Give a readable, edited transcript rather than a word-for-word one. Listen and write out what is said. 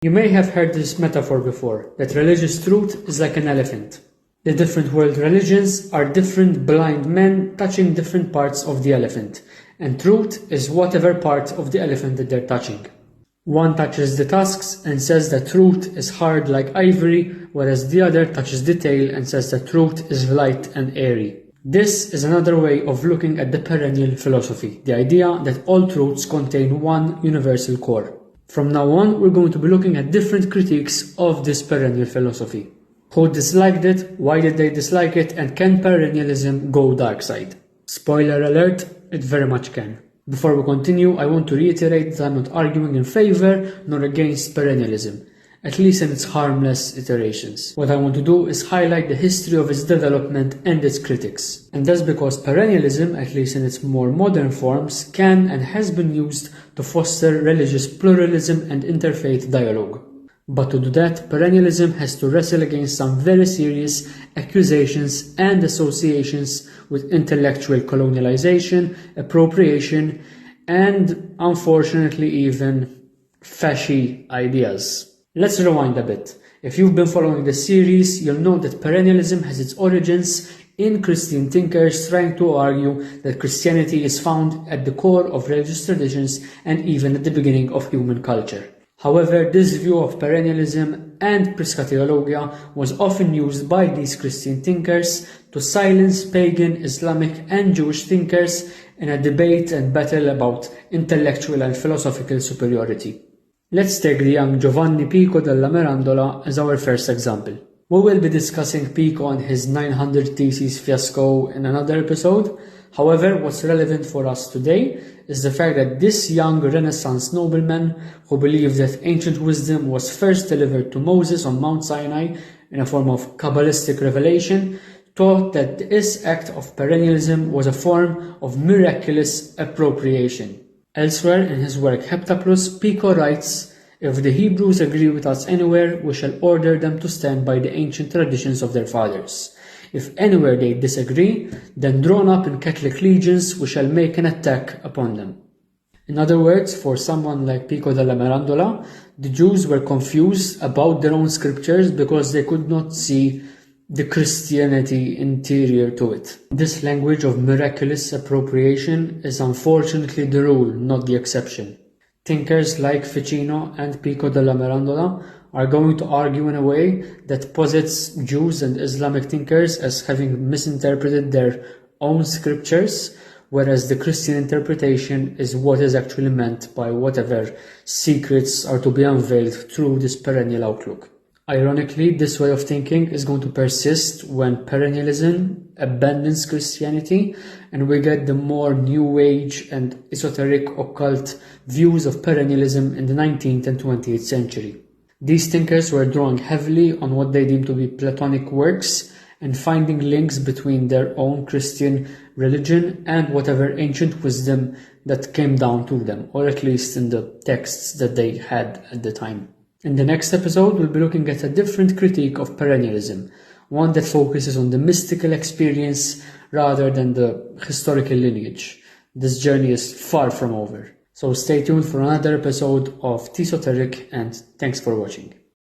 You may have heard this metaphor before, that religious truth is like an elephant. The different world religions are different blind men touching different parts of the elephant, and truth is whatever part of the elephant that they're touching. One touches the tusks and says that truth is hard like ivory, whereas the other touches the tail and says that truth is light and airy. This is another way of looking at the perennial philosophy, the idea that all truths contain one universal core. From now on, we're going to be looking at different critiques of this perennial philosophy. Who disliked it, why did they dislike it, and can perennialism go dark side? Spoiler alert, it very much can. Before we continue, I want to reiterate that I'm not arguing in favor nor against perennialism, at least in its harmless iterations. What I want to do is highlight the history of its development and its critics. And that's because perennialism, at least in its more modern forms, can and has been used to foster religious pluralism and interfaith dialogue. But to do that, perennialism has to wrestle against some very serious accusations and associations with intellectual colonialization, appropriation, and unfortunately even fasci ideas. Let's rewind a bit. If you've been following the series, you'll know that perennialism has its origins in Christian thinkers trying to argue that Christianity is found at the core of religious traditions and even at the beginning of human culture. However, this view of perennialism and Piscatheologia was often used by these Christian thinkers to silence pagan, Islamic and Jewish thinkers in a debate and battle about intellectual and philosophical superiority. Let's take the young Giovanni Pico della Mirandola as our first example. We will be discussing Pico and his 900 Theses fiasco in another episode. However, what's relevant for us today is the fact that this young Renaissance nobleman, who believed that ancient wisdom was first delivered to Moses on Mount Sinai in a form of Kabbalistic revelation, taught that this act of perennialism was a form of miraculous appropriation. Elsewhere in his work Heptaplus, Pico writes, "If the Hebrews agree with us anywhere, we shall order them to stand by the ancient traditions of their fathers. If anywhere they disagree, then drawn up in Catholic legions, we shall make an attack upon them." In other words, for someone like Pico della Mirandola, the Jews were confused about their own scriptures because they could not see the Christianity interior to it. This language of miraculous appropriation is unfortunately the rule, not the exception. Thinkers like Ficino and Pico della Mirandola are going to argue in a way that posits Jews and Islamic thinkers as having misinterpreted their own scriptures, whereas the Christian interpretation is what is actually meant by whatever secrets are to be unveiled through this perennial outlook. Ironically, this way of thinking is going to persist when perennialism abandons Christianity and we get the more New Age and esoteric occult views of perennialism in the 19th and 20th century. These thinkers were drawing heavily on what they deemed to be Platonic works and finding links between their own Christian religion and whatever ancient wisdom that came down to them, or at least in the texts that they had at the time. In the next episode, we'll be looking at a different critique of perennialism, one that focuses on the mystical experience rather than the historical lineage. This journey is far from over. So stay tuned for another episode of TeaSoteric, and thanks for watching.